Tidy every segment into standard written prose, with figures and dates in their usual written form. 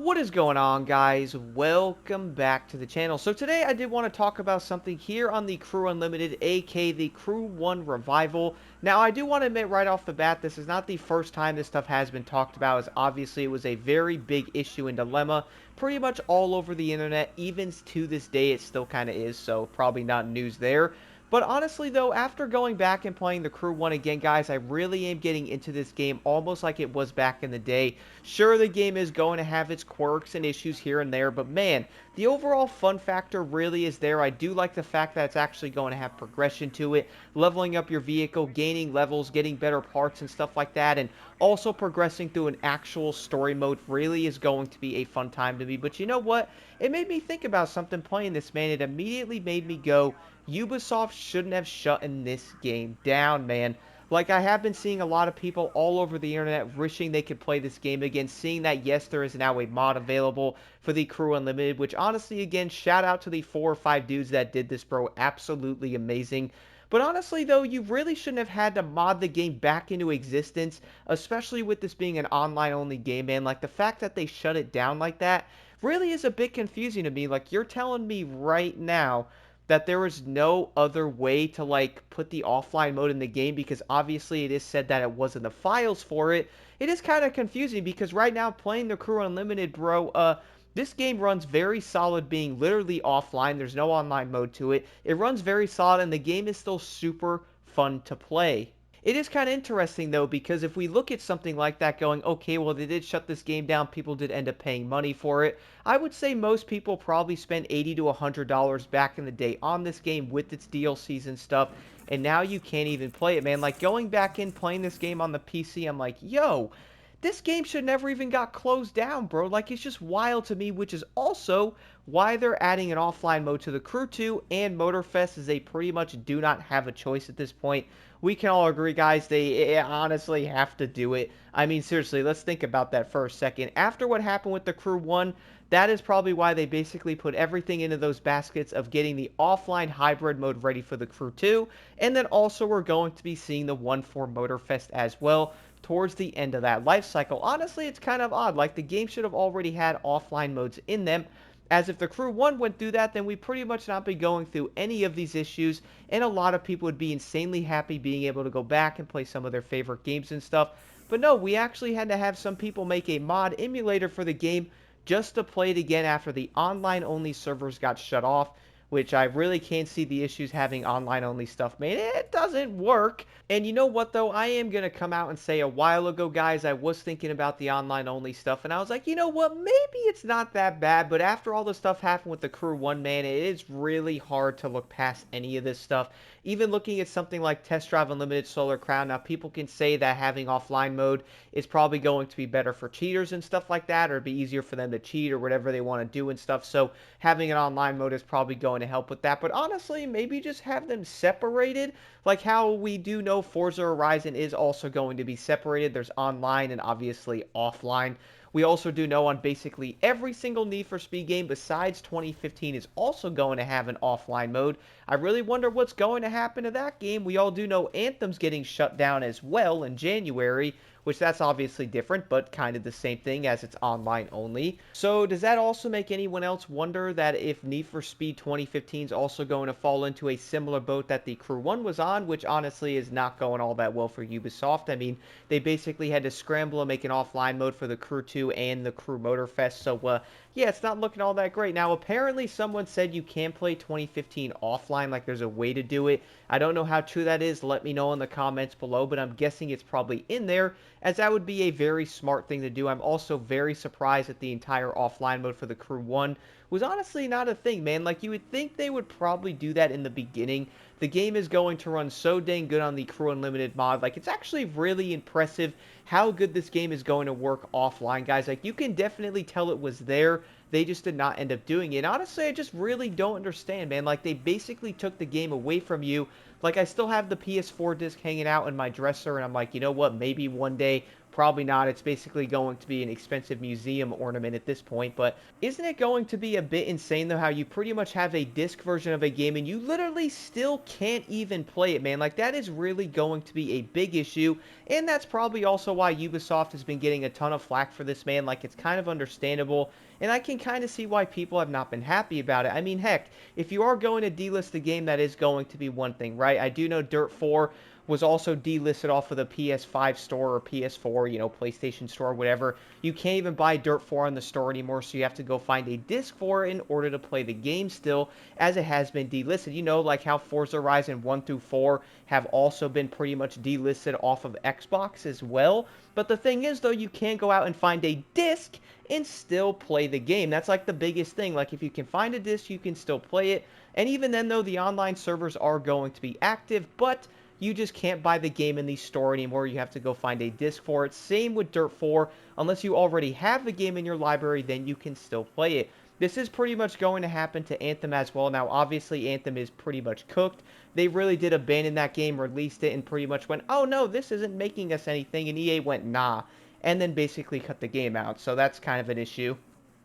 What is going on, guys? Welcome back to the channel. So today I did want to talk about something here on the Crew Unlimited, aka the Crew 1 Revival. Now, I do want to admit right off the bat, this is not the first time this stuff has been talked about, as obviously it was a very big issue and dilemma pretty much all over the internet. Even to this day, it still kind of is, so probably not news there. But honestly, though, after going back and playing the Crew 1 again, guys, I really am getting into this game almost like it was back in the day. Sure, the game is going to have its quirks and issues here and there, but man, the overall fun factor really is there. I do like the fact that it's actually going to have progression to it, leveling up your vehicle, gaining levels, getting better parts and stuff like that, and also progressing through an actual story mode really is going to be a fun time to me. But you know what? It made me think about something playing this, man. It immediately made me go, Ubisoft shouldn't have shut this game down, man. Like, I have been seeing a lot of people all over the internet wishing they could play this game again, seeing that, yes, there is now a mod available for the Crew Unlimited, which, honestly, again, shout out to the 4 or 5 dudes that did this, bro. Absolutely amazing. But honestly, though, you really shouldn't have had to mod the game back into existence, especially with this being an online-only game, man. Like, the fact that they shut it down like that really is a bit confusing to me. Like, you're telling me right now that there was no other way to like put the offline mode in the game, because obviously it is said that it wasn't the files for it. It is kind of confusing because right now playing the Crew Unlimited, bro, this game runs very solid being literally offline. There's no online mode to it. It runs very solid and the game is still super fun to play. It is kind of interesting, though, because if we look at something like that going, okay, well, they did shut this game down, people did end up paying money for it, I would say most people probably spent $80 to $100 back in the day on this game with its DLCs and stuff, and now you can't even play it, man. Like, going back in, playing this game on the PC, I'm like, yo, this game should never even got closed down, bro. Like, it's just wild to me, which is also why they're adding an offline mode to the Crew 2 and Motorfest, as they pretty much do not have a choice at this point. We can all agree, guys, they honestly have to do it. I mean, seriously, let's think about that for a second. After what happened with the Crew 1, that is probably why they basically put everything into those baskets of getting the offline hybrid mode ready for the Crew 2, and then also we're going to be seeing the 1-4 Motorfest as well towards the end of that life cycle. Honestly, it's kind of odd. Like, the game should have already had offline modes in them, as if the Crew 1 went through that, then we'd pretty much not be going through any of these issues, and a lot of people would be insanely happy being able to go back and play some of their favorite games and stuff. But no, we actually had to have some people make a mod emulator for the game just to play it again after the online-only servers got shut off, which I really can't see the issues having online-only stuff made. It doesn't work. And you know what, though? I am going to come out and say a while ago, guys, I was thinking about the online-only stuff, and I was like, you know what? Maybe it's not that bad, but after all the stuff happened with the Crew 1, man, it is really hard to look past any of this stuff. Even looking at something like Test Drive Unlimited Solar Crown, now people can say that having offline mode is probably going to be better for cheaters and stuff like that, or it'd be easier for them to cheat or whatever they want to do and stuff, so having an online mode is probably going to help with that. But honestly, maybe just have them separated, like how we do know Forza Horizon is also going to be separated. There's online and obviously offline. We also do know on basically every single Need for Speed game besides 2015 is also going to have an offline mode. I really wonder what's going to happen to that game. We all do know Anthem's getting shut down as well in January, which that's obviously different, but kind of the same thing as it's online only. So does that also make anyone else wonder that if Need for Speed 2015 is also going to fall into a similar boat that the Crew 1 was on, which honestly is not going all that well for Ubisoft. I mean, they basically had to scramble and make an offline mode for the Crew 2 and the Crew Motorfest, so yeah, it's not looking all that great. Now, apparently someone said you can play 2015 offline, like there's a way to do it. I don't know how true that is. Let me know in the comments below, but I'm guessing it's probably in there, as that would be a very smart thing to do. I'm also very surprised that the entire offline mode for the Crew 1 was honestly not a thing, man. Like, you would think they would probably do that in the beginning. The game is going to run so dang good on the Crew Unlimited mod. Like, it's actually really impressive how good this game is going to work offline, guys. Like, you can definitely tell it was there. They just did not end up doing it. Honestly, I just really don't understand, man. Like, they basically took the game away from you. Like, I still have the PS4 disc hanging out in my dresser, and I'm like, you know what, maybe one day Probably not. It's basically going to be an expensive museum ornament at this point, but isn't it going to be a bit insane though how you pretty much have a disc version of a game and you literally still can't even play it, man? Like, that is really going to be a big issue, and that's probably also why Ubisoft has been getting a ton of flack for this, man. Like, it's kind of understandable, and I can kind of see why people have not been happy about it. I mean, heck, if you are going to delist the game, that is going to be one thing, right? I do know Dirt 4 was also delisted off of the PS5 store or PS4, PlayStation store, whatever. You can't even buy Dirt 4 on the store anymore, so you have to go find a disc for it in order to play the game still, as it has been delisted. Like how Forza Horizon 1 through 4 have also been pretty much delisted off of Xbox as well. But the thing is, though, you can go out and find a disc and still play the game. That's like the biggest thing. Like, if you can find a disc, you can still play it. And even then, though, the online servers are going to be active, but you just can't buy the game in the store anymore. You have to go find a disc for it. Same with Dirt 4. Unless you already have the game in your library, then you can still play it. This is pretty much going to happen to Anthem as well. Now, obviously, Anthem is pretty much cooked. They really did abandon that game, released it, and pretty much went, oh no, this isn't making us anything. And EA went, nah. And then basically cut the game out. So that's kind of an issue.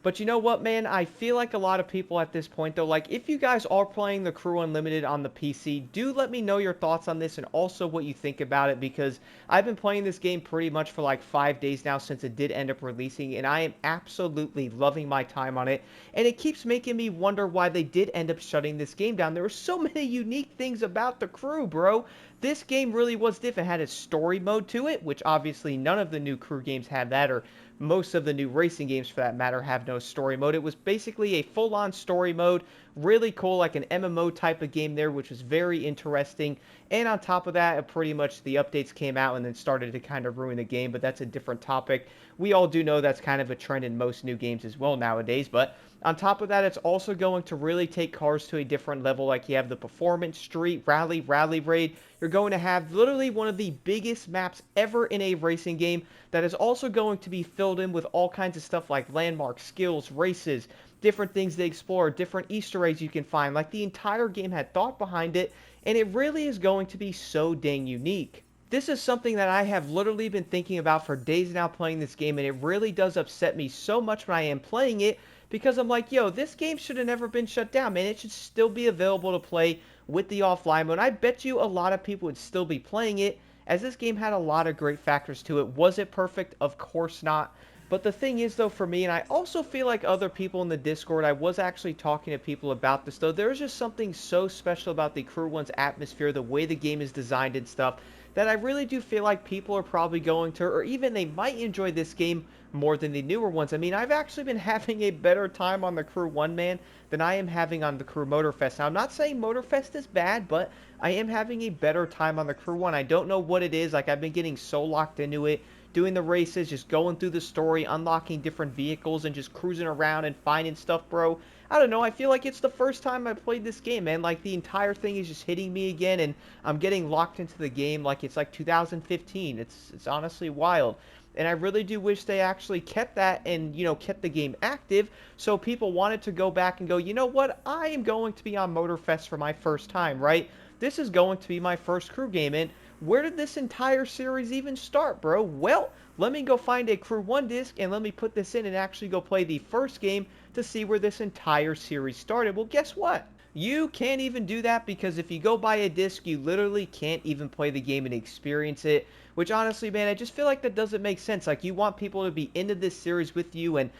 But you know what, man? I feel like a lot of people at this point, though, like, if you guys are playing the Crew Unlimited on the PC, do let me know your thoughts on this and also what you think about it, because I've been playing this game pretty much for like 5 days now since it did end up releasing, and I am absolutely loving my time on it, and it keeps making me wonder why they did end up shutting this game down. There were so many unique things about the Crew, bro. This game really was different. It had a story mode to it, which obviously none of the new Crew games have that, or most of the new racing games for that matter have no story mode. It was basically a full-on story mode, really cool, like an MMO type of game there, which was very interesting. And on top of that, pretty much the updates came out and then started to kind of ruin the game, but that's a different topic. We all do know that's kind of a trend in most new games as well nowadays, but on top of that, it's also going to really take cars to a different level. Like, you have the Performance Street, Rally Raid. You're going to have literally one of the biggest maps ever in a racing game that is also going to be filled in with all kinds of stuff like landmarks, skills, races, different things to explore, different Easter eggs you can find. Like, the entire game had thought behind it, and it really is going to be so dang unique. This is something that I have literally been thinking about for days now playing this game, and it really does upset me so much when I am playing it, because I'm like, yo, this game should have never been shut down, man. It should still be available to play with the offline mode. I bet you a lot of people would still be playing it, as this game had a lot of great factors to it. Was it perfect? Of course not. But the thing is, though, for me, and I also feel like other people in the Discord, I was actually talking to people about this, though, there's just something so special about the Crew 1's atmosphere, the way the game is designed and stuff, that I really do feel like people are probably going to, or even they might enjoy this game more than the newer ones. I mean, I've actually been having a better time on the Crew 1, man, than I am having on the Crew Motorfest. Now, I'm not saying Motorfest is bad, but I am having a better time on the Crew 1. I don't know what it is. Like, I've been getting so locked into it, doing the races, just going through the story, unlocking different vehicles, and just cruising around and finding stuff, bro. I don't know, I feel like it's the first time I played this game, man. Like, the entire thing is just hitting me again, and I'm getting locked into the game like it's like 2015. It's honestly wild. And I really do wish they actually kept that and, kept the game active, so people wanted to go back and go, you know what, I am going to be on Motorfest for my first time, right? This is going to be my first Crew game, and where did this entire series even start, bro? Well, let me go find a Crew 1 disc, and let me put this in and actually go play the first game to see where this entire series started. Well, guess what? You can't even do that, because if you go buy a disc, you literally can't even play the game and experience it. Which, honestly, man, I just feel like that doesn't make sense. Like, you want people to be into this series with you and,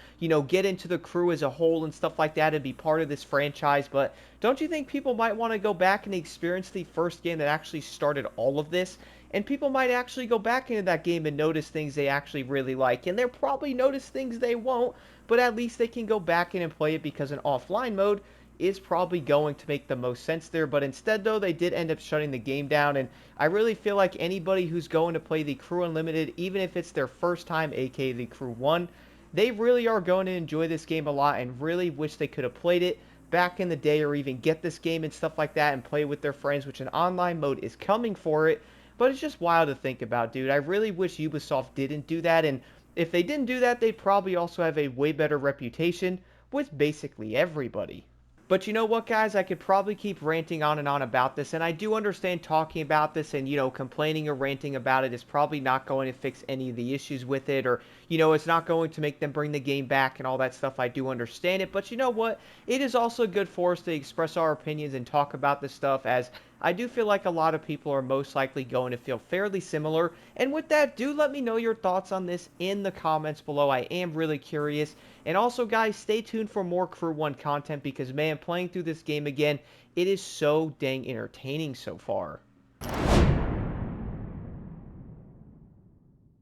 get into the Crew as a whole and stuff like that and be part of this franchise. But don't you think people might want to go back and experience the first game that actually started all of this? And people might actually go back into that game and notice things they actually really like. And they'll probably notice things they won't, but at least they can go back in and play it, because an offline mode is probably going to make the most sense there. But instead, though, they did end up shutting the game down, and I really feel like anybody who's going to play the Crew Unlimited, even if it's their first time, aka the Crew 1, they really are going to enjoy this game a lot and really wish they could have played it back in the day, or even get this game and stuff like that and play with their friends, which an online mode is coming for it. But it's just wild to think about, dude. I really wish Ubisoft didn't do that, and if they didn't do that, they'd probably also have a way better reputation with basically everybody. But you know what, guys? I could probably keep ranting on and on about this, and I do understand talking about this and, complaining or ranting about it is probably not going to fix any of the issues with it, or, it's not going to make them bring the game back and all that stuff. I do understand it, but you know what? It is also good for us to express our opinions and talk about this stuff, as I do feel like a lot of people are most likely going to feel fairly similar. And with that, do let me know your thoughts on this in the comments below. I am really curious. And also, guys, stay tuned for more Crew 1 content because, man, playing through this game again, it is so dang entertaining so far.